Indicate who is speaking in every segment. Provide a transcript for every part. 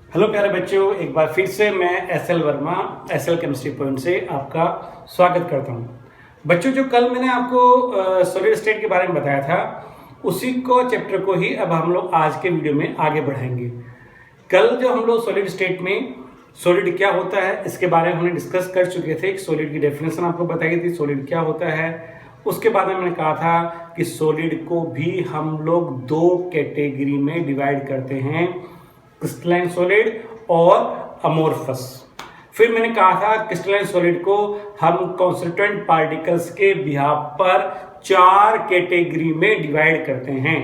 Speaker 1: Hello प्यारे बच्चों, एक बार फिर से मैं SL Verma SL chemistry point से आपका स्वागत करता हूं। बच्चों, जो कल मैंने आपको सॉलिड स्टेट के बारे में बताया था, उसी को चैप्टर को ही अब हम लोग आज के वीडियो में आगे बढ़ाएंगे। कल जो हम लोग सॉलिड स्टेट में सॉलिड क्या होता है इसके बारे में हमने डिस्कस कर चुके थे। सॉलिड की डेफिनेशन आपको बताई थी, सॉलिड क्या होता है। उसके बाद में मैंने कहा था कि सॉलिड को भी हम लोग दो कैटेगरी में डिवाइड करते हैं, क्रिस्टलाइन सॉलिड और अमोर्फस। फिर मैंने कहा था क्रिस्टलाइन सॉलिड को हम कॉन्स्टिट्यूएंट पार्टिकल्स के बिहाफ पर चार कैटेगरी में डिवाइड करते हैं।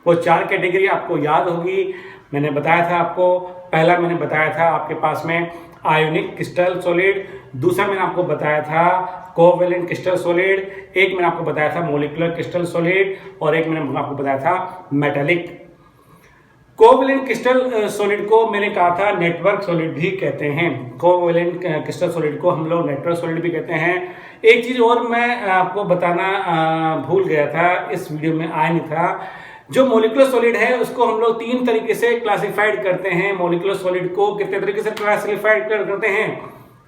Speaker 1: वो चार कैटेगरी आपको याद होगी, मैंने बताया था आपको। पहला मैंने बताया था आपके पास में आयोनिक क्रिस्टल सॉलिड, दूसरा मैंने आपको बताया था कोवेलेंट क्रिस्टल सॉलिड, एक मैंने आपको बताया था मॉलिक्यूलर क्रिस्टल सॉलिड और एक मैंने आपको बताया था मेटालिक। कोवेलेंट क्रिस्टल सॉलिड को मैंने कहा था नेटवर्क सॉलिड भी कहते हैं। कोवेलेंट क्रिस्टल सॉलिड को हम लोग नेटवर्क सॉलिड भी कहते हैं। एक चीज और मैं आपको बताना भूल गया था, इस वीडियो में आया नहीं था। जो मॉलिक्यूलर सॉलिड है उसको हम लोग तीन तरीके से क्लासिफाइड करते हैं। मॉलिक्यूलर सॉलिड को कितने तरीके से क्लासिफाइड करते हैं?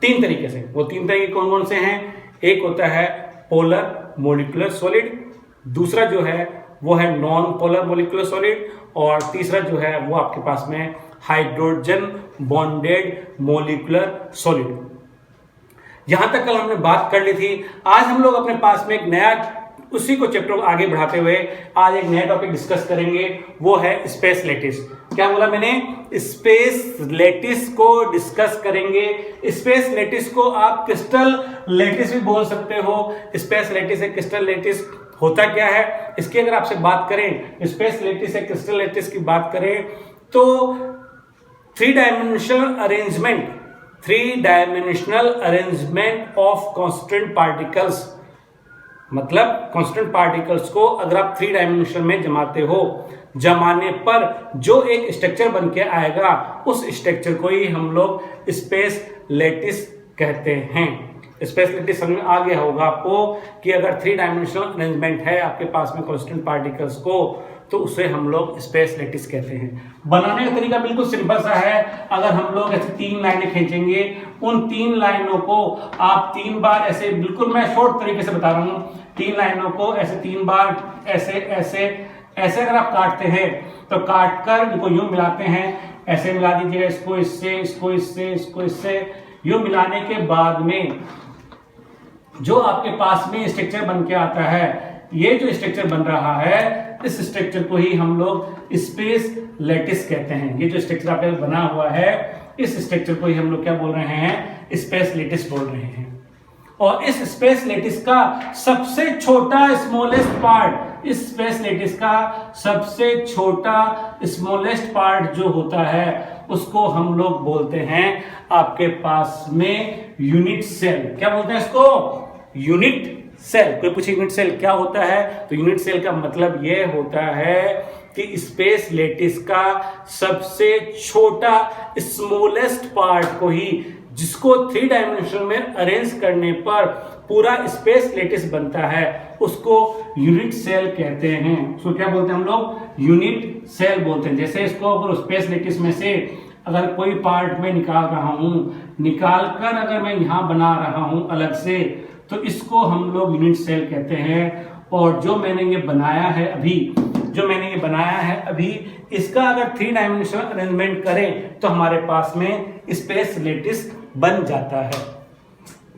Speaker 1: तीन तरीके से। वो तीन तरीके कौन कौन से हैं? एक होता है पोलर मॉलिक्यूलर सॉलिड, दूसरा जो है वो है नॉन पोलर मॉलिक्यूलर सॉलिड और तीसरा जो है वो आपके पास में हाइड्रोजन बॉन्डेड मॉलिक्यूलर सॉलिड। यहां तक कल हमने बात कर ली थी। आज हम लोग अपने पास में एक नया, उसी को चैप्टर को आगे बढ़ाते हुए आज एक नया टॉपिक डिस्कस करेंगे, वो है स्पेस लेटिस। क्या बोला मैंने? स्पेस लेटिस को डिस्कस करेंगे। स्पेस लेटिस को आप क्रिस्टल लेटिस भी बोल सकते हो। स्पेस लेटिस है, क्रिस्टल लेटिस होता क्या है इसकी अगर आपसे बात करें, स्पेस लेटिस है क्रिस्टल लेटिस की बात करें तो three dimensional arrangement of constant particles. मतलब कांस्टेंट पार्टिकल्स को अगर आप थ्री डायमेंशन में जमाते हो, जमाने पर जो एक स्ट्रक्चर बन के आएगा उस स्ट्रक्चर को ही हम लोग स्पेस लेटिस कहते हैं। स्पेस लेटिस समझ में आ गया होगा आपको कि अगर थ्री डायमेंशनल अरेंजमेंट है आपके पास में कांस्टेंट पार्टिकल्स को, तो उसे हम लोग स्पेस लेटिस कहते हैं। बनाने का तरीका बिल्कुल सिंपल सा है। अगर हम लोग ऐसे तीन लाइनें खींचेंगे, उन तीन लाइनों को आप तीन बार ऐसे, बिल्कुल मैं शॉर्ट तरीके से बता रहा हूं, तीन लाइनों को ऐसे तीन बार ऐसे ऐसे ऐसे अगर आप काटते हैं तो काट कर इनको यूं मिलाते हैं, ऐसे मिला दीजिएगा, इसको इससे, इसको इससे, इसको इससे, यूं मिलाने के बाद में जो आपके पास में स्ट्रक्चर बन के आता है, ये जो स्ट्रक्चर बन रहा है इस स्ट्रक्चर को ही हम लोग स्पेस लेटिस कहते हैं। ये जो स्ट्रक्चर आपके बना हुआ है इस स्ट्रक्चर को ही हम लोग क्या बोल रहे हैं? स्पेस लेटिस बोल रहे हैं। और इस स्पेस लेटिस का सबसे छोटा स्मॉलेस्ट पार्ट, इस स्पेस लेटिस का सबसे छोटा स्मॉलेस्ट पार्ट जो होता है उसको हम लोग बोलते हैं आपके पास में यूनिट सेल। क्या बोलते हैं इसको? Unit cell. कोई पूछे यूनिट सेल क्या होता है, तो यूनिट सेल का मतलब यह होता है कि स्पेस लेटिस का सबसे छोटा स्मॉलेस्ट पार्ट को ही, जिसको थ्री डायमेंशन में अरेंज करने पर पूरा स्पेस लेटिस बनता है, उसको यूनिट सेल कहते हैं। उसको क्या बोलते हैं हम लोग? यूनिट सेल बोलते हैं। जैसे इसको अगर स्पेस लेटिस में से अगर कोई पार्ट में निकाल रहा हूं, निकाल कर अगर मैं यहां बना रहा हूं अलग से, तो इसको हम लोग यूनिट सेल कहते हैं। और जो मैंने ये बनाया है अभी, इसका अगर थ्री डायमेंशनल अरेंजमेंट करें तो हमारे पास में स्पेस लेटिस बन जाता है।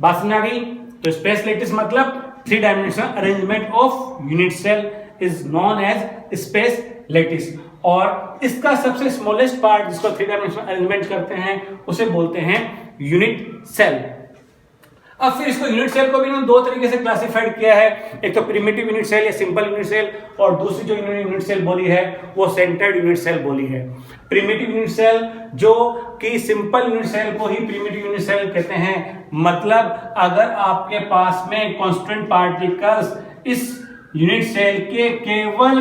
Speaker 1: बात समझ आ गई? तो स्पेस लेटिस मतलब three dimensional arrangement of unit cell is known as space lattice. और इसका सबसे स्मॉलेस्ट पार्ट जिसको थ्री डायमेंशनल अरेंजमेंट करते हैं उसे बोलते हैं यूनिट सेल। अब फिर इसको यूनिट सेल को भी इन्होंने दो तरीके से क्लासिफाइड किया है, एक तो प्रिमिटिव यूनिट सेल या सिंपल यूनिट सेल, और दूसरी जो इन्होंने यूनिट सेल बोली है वो सेंटर्ड यूनिट सेल बोली है। प्रिमिटिव यूनिट सेल जो कि सिंपल यूनिट सेल को ही प्रिमिटिव यूनिट सेल कहते हैं। मतलब अगर आपके पास में कांस्टेंट पार्टिकल्स इस यूनिट सेल के केवल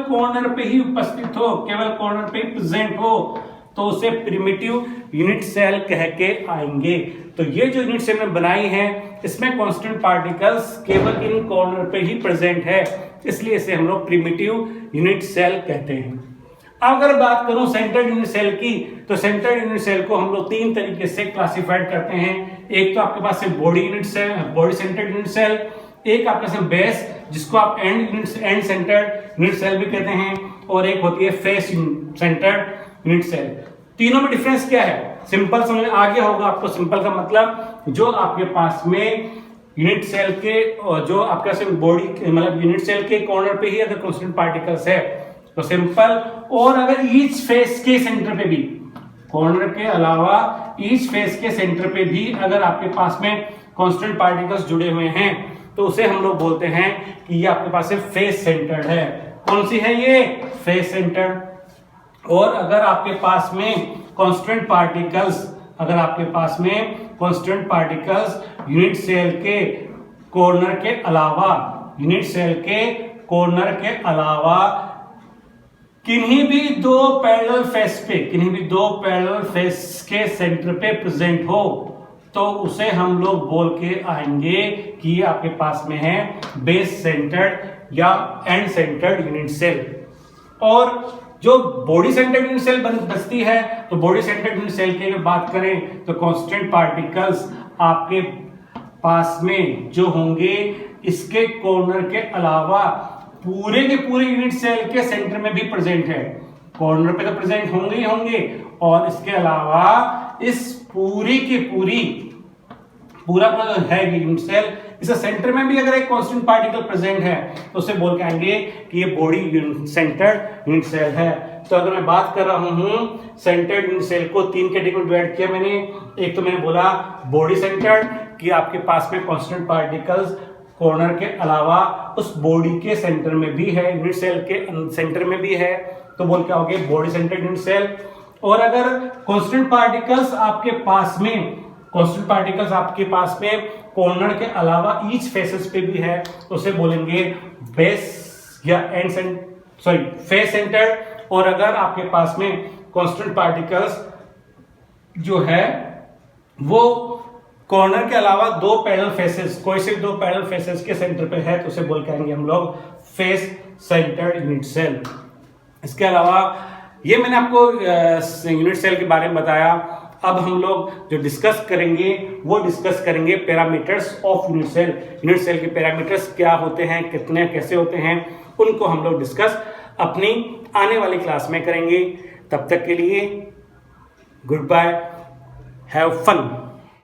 Speaker 1: कॉर्नर पे ही उपस्थित हो, केवल कॉर्नर पे ही प्रेजेंट हो, तो उसे प्रिमिटिव यूनिट सेल कह के आएंगे। तो ये जो यूनिट सेल में बनाई है इसमें कांस्टेंट पार्टिकल्स केवल इन कॉर्नर पे ही प्रेजेंट है, इसलिए इसे हम लोग प्रिमिटिव यूनिट सेल कहते हैं। अब अगर बात करूं सेंट्रल यूनिट सेल की, तो सेंट्रल यूनिट सेल को हम लोग 3 तरीके से क्लासिफाइड करते हैं। एक तो आपके पास है body unit cell, body central unit cell, एक आपके पास बेस जिसको आप एंड सेंटर्ड यूनिट सेल भी कहते हैं, और एक होती है फेस सेंटर्ड यूनिट सेल। तीनों में डिफरेंस क्या है? सिंपल समझ में आ गया होगा आपको। सिंपल का मतलब जो आपके पास में यूनिट सेल के, जो आपका बॉडी मतलब यूनिट सेल के कॉर्नर पे ही अगर कांस्टेंट पार्टिकल्स है तो सिंपल, और अगर ईच फेस के सेंटर पे भी, कॉर्नर के अलावा ईच फेस के सेंटर पे भी अगर आपके पास में कांस्टेंट पार्टिकल्स जुड़े हुए हैं तो उसे हम लोग बोलते हैं कि ये आपके पास से फेस सेंटर्ड है। कौन सी है ये? Face centred. और अगर आपके पास में कांस्टेंट पार्टिकल्स, अगर आपके पास में कांस्टेंट पार्टिकल्स यूनिट सेल के कॉर्नर के अलावा, यूनिट सेल के कॉर्नर के अलावा किन्हीं भी दो पैरेलल फेस पे, किन्हीं भी दो पैरेलल फेस के सेंटर पे प्रेजेंट हो तो उसे हम लोग बोल के आएंगे कि ये आपके पास में है बेस सेंटर्ड या एंड सेंटर्ड यूनिट सेल। और जो बॉडी सेंटर्ड यूनिट सेल बचती है, तो बॉडी सेंटर्ड यूनिट सेल की अगर बात करें तो कांस्टेंट पार्टिकल्स आपके पास में जो होंगे इसके कॉर्नर के अलावा पूरे के पूरे यूनिट सेल के सेंटर में भी प्रेजेंट है। कॉर्नर पे तो प्रेजेंट होंगे ही होंगे, और इसके अलावा इस पूरी की पूरा है यूनिट सेल, इस सेंटर में भी अगर एक कांस्टेंट पार्टिकल प्रेजेंट है तो उसे बोल के आएंगे कि ये बॉडी सेंटर्ड यूनिट सेल है। तो अगर मैं बात कर रहा हूं सेंटर्ड यूनिट सेल को 3 कैटेगरी में डिवाइड किया मैंने। एक तो मैंने बोला बॉडी सेंटर्ड, कि आपके पास में कांस्टेंट पार्टिकल्स कॉर्नर के अलावा उस बॉडी के सेंटर में भी है, यूनिट सेल के सेंटर में भी है, तो बोल क्या हो गया? Body centred unit cell. और अगर कांस्टेंट पार्टिकल्स आपके पास में, कांस्टेंट पार्टिकल्स आपके पास में कॉर्नर के अलावा ईच फेसेस पे भी है तो उसे बोलेंगे बेस या फेस सेंटर्ड। और अगर आपके पास में कांस्टेंट पार्टिकल्स जो है वो कॉर्नर के अलावा दो पैरेलल फेसेस, कोई से दो पैरेलल फेसेस के सेंटर पे है तो उसे बोल के आएंगे हम लोग फेस सेंटर्ड यूनिट सेल। इसके अलावा ये मैंने आपको यूनिट सेल के बारे में बताया। अब हम लोग जो डिस्कस करेंगे वो डिस्कस करेंगे parameters of unit cell. Unit cell के पैरामीटर्स क्या होते हैं, कितने कैसे होते हैं, उनको हम लोग डिस्कस अपनी आने वाली क्लास में करेंगे। तब तक के लिए गुड बाय, हैव फन।